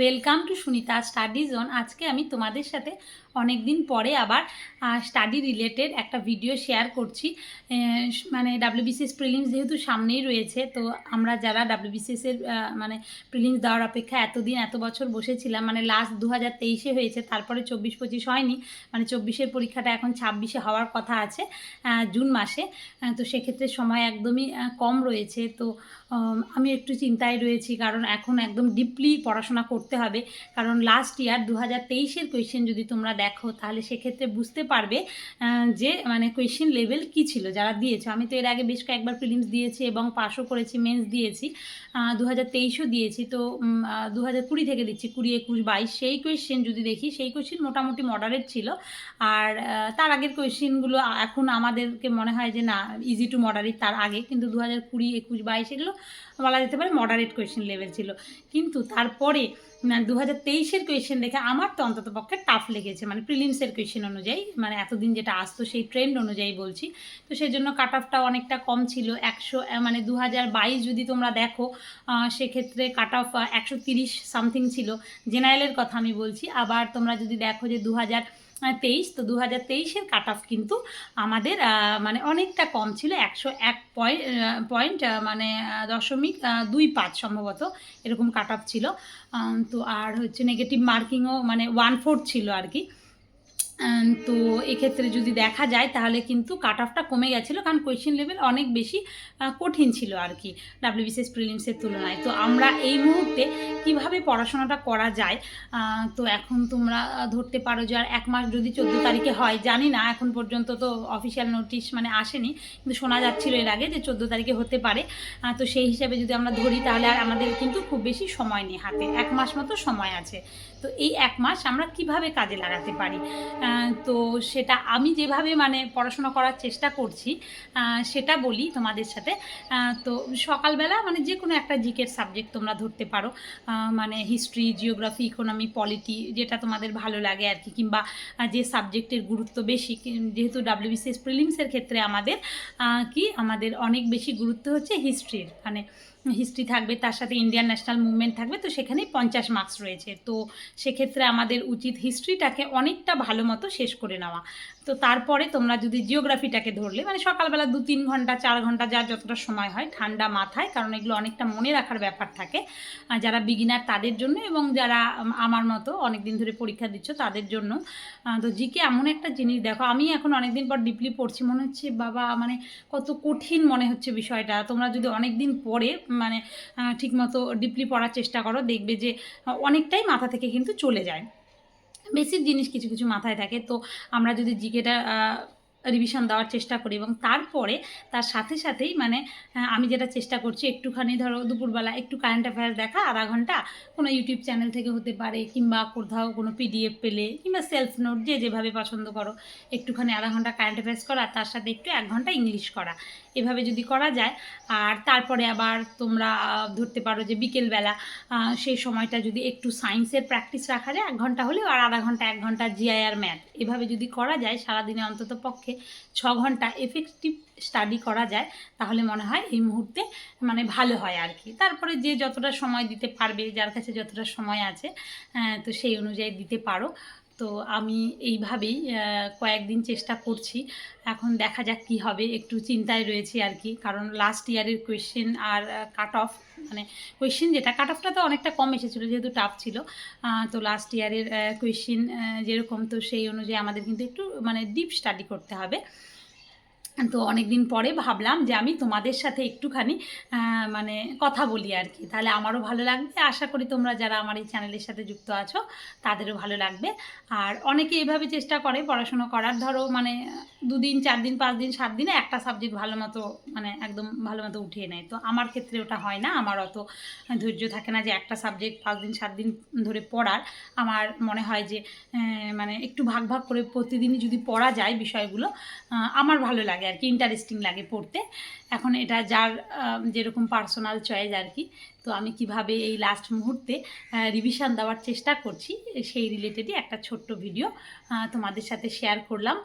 Welcome to Sunita study zone. আজকে আমি তোমাদের সাথে অনেক দিন পরে আবার স্টাডি রিলেটেড একটা ভিডিও শেয়ার করছি। মানে ডাব্লিউবিসিএস প্রিলিমস যেহেতু সামনেই রয়েছে, তো আমরা যারা ডাব্লিউবিসিএসের মানে প্রিলিমস দেওয়ার অপেক্ষা এতদিন এত বছর বসেছিলাম, মানে লাস্ট 2023-এ হয়েছে, তারপরে 24-25 হয়নি, মানে 24-এর পরীক্ষাটা এখন 26-এ হওয়ার কথা আছে জুন মাসে। তো সেক্ষেত্রে সময় একদমই কম রয়েছে। তো আমি একটু চিন্তায় রয়েছি, কারণ এখন একদম ডিপলি পড়াশোনা করতে হবে। কারণ লাস্ট ইয়ার 2023-এর কোয়েশ্চেন যদি তোমরা দেখো, তাহলে সেক্ষেত্রে বুঝতে পারবে যে মানে কোয়েশ্চেন লেভেল কী ছিল যারা দিয়েছে। আমি তো এর আগে বেশ কয়েকবার প্রিলিমস দিয়েছি এবং পাসও করেছি, মেন্স দিয়েছি, 2023-ও দিয়েছি। তো 2020 থেকে দিচ্ছি, 20, 21, 22 সেই কোয়েশ্চেন যদি দেখি, সেই কোয়েশ্চেন মোটামুটি মডারেট ছিল। আর তার আগের কোয়েশ্চেনগুলো এখন আমাদেরকে মনে হয় যে না, ইজি টু মডারেট তার আগে, কিন্তু 2020, 21, 22 এগুলো বলা যেতে পারে মডারেট কোয়েশ্চেন লেভেল ছিল। কিন্তু তারপরে 2023-এর কোয়েশ্চেন দেখে আমার তো অন্তত পক্ষে টাফ লেগেছে, মানে প্রিলিমসের কোয়েশ্চেন অনুযায়ী, মানে এতদিন যেটা আসতো সেই ট্রেন্ড অনুযায়ী বলছি। তো সেই জন্য কাট অফটাও অনেকটা কম ছিল। 100, মানে 2022 যদি তোমরা দেখো, সেক্ষেত্রে কাট অফ 130 সামথিং ছিল, জেনারেলের কথা আমি বলছি। আবার তোমরা যদি দেখো যে 2023, তো 2023-এর কাট অফ কিন্তু আমাদের মানে অনেকটা কম ছিল, 101 পয়েন্ট, মানে 0.25 সম্ভবত এরকম কাট অফ ছিল। তো আর হচ্ছে নেগেটিভ মার্কিংও মানে 1/4 ছিল আর কি। তো এক্ষেত্রে যদি দেখা যায় তাহলে কিন্তু কাট অফটা কমে গেছিলো, কারণ কোয়েশ্চেন লেভেল অনেক বেশি কঠিন ছিল আর কি ডাব্লিউবিসিএস প্রিলিমসের তুলনায়। তো আমরা এই মুহূর্তে কিভাবে পড়াশোনাটা করা যায়, তো এখন তোমরা ধরতে পারো যে আর 1 মাস যদি 14 তারিখে হয়, জানি না, এখন পর্যন্ত তো অফিসিয়াল নোটিশ মানে আসেনি, কিন্তু শোনা যাচ্ছিল এর আগে যে 14 তারিখে হতে পারে। তো সেই হিসাবে যদি আমরা ধরি, তাহলে আর আমাদের কিন্তু খুব বেশি সময় নেই হাতে, 1 মাস মতো সময় আছে। তো এই 1 মাস আমরা কিভাবে কাজে লাগাতে পারি, তো সেটা আমি যেভাবে মানে পড়াশোনা করার চেষ্টা করছি সেটা বলি তোমাদের সাথে। তো সকালবেলা মানে যে কোনো একটা জিকের সাবজেক্ট তোমরা ধরতে পারো, মানে হিস্ট্রি, জিওগ্রাফি, ইকোনমি, পলিটি, যেটা তোমাদের ভালো লাগে আর কি, কিংবা যে সাবজেক্টের গুরুত্ব বেশি। যেহেতু ডাব্লিউবিসিএস প্রিলিমসের ক্ষেত্রে আমাদের অনেক বেশি গুরুত্ব হচ্ছে হিস্ট্রির, মানে হিস্ট্রি থাকবে, তার সাথে ইন্ডিয়ান ন্যাশনাল মুভমেন্ট থাকবে, তো সেখানেই 50 মার্কস রয়েছে। তো সেক্ষেত্রে আমাদের উচিত হিস্ট্রিটাকে অনেকটা ভালো মতো শেষ করে নেওয়া। তো তারপরে তোমরা যদি জিওগ্রাফিটাকে ধরলে, মানে সকালবেলা 2-3 ঘন্টা, 4 ঘন্টা, যার যতটা সময় হয়, ঠান্ডা মাথায়, কারণ এগুলো অনেকটা মনে রাখার ব্যাপার থাকে যারা বিগিনার তাদের জন্য, এবং যারা আমার মতো অনেক দিন ধরে পরীক্ষা দিচ্ছ তাদের জন্য। তো জিকে এমন একটা জিনিস, দেখো আমি এখন অনেক দিন পর ডিপলি পড়ছি, মনে হচ্ছে বাবা মানে কত কঠিন মনে হচ্ছে বিষয়টা। তোমরা যদি অনেক দিন পরে মানে ঠিকমতো ডিপলি পড়ার চেষ্টা করো, দেখবে যে অনেকটাই মাথা থেকে কিন্তু চলে যায়, বেসিক জিনিস কিছু কিছু মাথায় থাকে। তো আমরা যদি জিকেটা রিভিশন দেওয়ার চেষ্টা করি, এবং তারপরে তার সাথে সাথেই মানে আমি যেটা চেষ্টা করছি, একটুখানি ধরো দুপুরবেলা একটু কারেন্ট অ্যাফেয়ার্স দেখা, আধা ঘন্টা, কোনো ইউটিউব চ্যানেল থেকে হতে পারে, কিংবা কোথাও কোনো পিডিএফ পেলে, কিংবা সেলফ নোট, যে যেভাবে পছন্দ করো, একটুখানি আধা ঘন্টা কারেন্ট অ্যাফেয়ার্স করা, তার সাথে একটু 1 ঘন্টা ইংলিশ করা, এভাবে যদি করা যায়। আর তারপরে আবার তোমরা ধরতে পারো যে বিকেলবেলা সেই সময়টা যদি একটু সায়েন্সের প্র্যাকটিস রাখা যায়, 1 ঘন্টা হলেও, আর আধা ঘন্টা 1 ঘন্টা জিআই আর ম্যাথ, এভাবে যদি করা যায় সারাদিনে অন্তত পক্ষে 6 ঘন্টা এফেক্টিভ স্টাডি করা যায়, তাহলে মনে হয় এই মুহূর্তে মানে ভালো হয় আর কি। তারপরে যে যতটা সময় দিতে পারবে, যার কাছে যতটা সময় আছে, তো সেই অনুযায়ী দিতে পারো। তো আমি এইভাবেই কয়েকদিন চেষ্টা করছি, এখন দেখা যাক কী হবে, একটু চিন্তায় রয়েছি আর কি। কারণ লাস্ট ইয়ারের কোয়েশ্চেন আর কাট অফ, মানে কোয়েশ্চেন যেটা, কাট অফটা তো অনেকটা কম এসেছিলো যেহেতু টাফ ছিল। তো লাস্ট ইয়ারের কোয়েশ্চেন যেরকম, তো সেই অনুযায়ী আমাদের কিন্তু একটু মানে ডিপ স্টাডি করতে হবে। তো অনেক দিন পরে ভাবলাম যে আমি তোমাদের সাথে একটুখানি মানে কথা বলি আর কি, তাহলে আমারও ভালো লাগবে, আশা করি তোমরা যারা আমার এই চ্যানেলের সাথে যুক্ত আছো তাদেরও ভালো লাগবে। আর অনেকে এভাবে চেষ্টা করে পড়াশুনো করার, ধরো মানে 2 দিন, 4 দিন, 5 দিন, 7 দিনে একটা সাবজেক্ট ভালো মতো মানে একদম ভালো মতো উঠিয়ে নেয়। তো আমার ক্ষেত্রে ওটা হয় না, আমার অত ধৈর্য থাকে না যে একটা সাবজেক্ট 5 দিন 7 দিন ধরে পড়ার। আমার মনে হয় যে মানে একটু ভাগ ভাগ করে প্রতিদিনই যদি পড়া যায় বিষয়গুলো, আমার ভালো লাগে আর কি, ইন্টারেস্টিং লাগে পড়তে। এখন এটা যার যেরকম পার্সোনাল চয়েস আর কি। তো আমি কিভাবে এই লাস্ট মুহূর্তে রিভিশন দেওয়ার চেষ্টা করছি, সেই রিলেটেডই একটা ছোট্ট ভিডিও তোমাদের সাথে শেয়ার করলাম।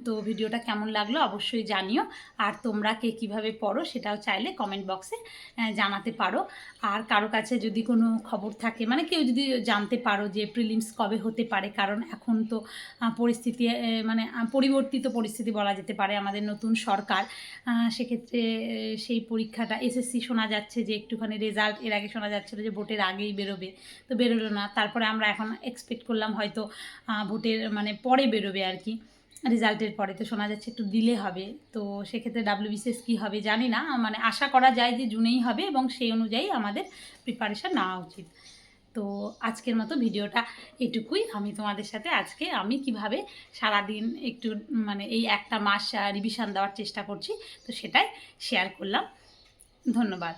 তো ভিডিওটা কেমন লাগলো অবশ্যই জানিও। আর তোমরা কে কীভাবে পড়ো সেটাও চাইলে কমেন্ট বক্সে জানাতে পারো। আর কারো কাছে যদি কোনো খবর থাকে, মানে কেউ যদি জানতে পারো যে প্রিলিমস কবে হতে পারে, কারণ এখন তো পরিস্থিতি মানে পরিবর্তিত পরিস্থিতি বলা যেতে পারে, আমাদের নতুন সরকার, সেক্ষেত্রে সেই পরীক্ষাটা এসএসসি শোনা যাচ্ছে যে একটুখানি রেজাল্ট, এর আগে শোনা যাচ্ছিলো যে ভোটের আগেই বেরোবে, তো বেরোলো না। তারপরে আমরা এখন এক্সপেক্ট করলাম হয়তো ভোটের মানে পরে বেরোবে আর কি, রেজাল্টের পরে। তো শোনা যাচ্ছে একটু ডিলে হবে। তো সেক্ষেত্রে ডাব্লিউবিসিএস কী হবে জানি না, মানে আশা করা যায় যে জুনেই হবে এবং সেই অনুযায়ী আমাদের প্রিপারেশান নেওয়া উচিত। তো আজকের মতো ভিডিওটা এটুকুই। আমি তোমাদের সাথে আজকে আমি কিভাবে সারাদিন একটু মানে এই একটা মাস রিভিশন দেওয়ার চেষ্টা করছি, তো সেটাই শেয়ার করলাম। ধন্যবাদ।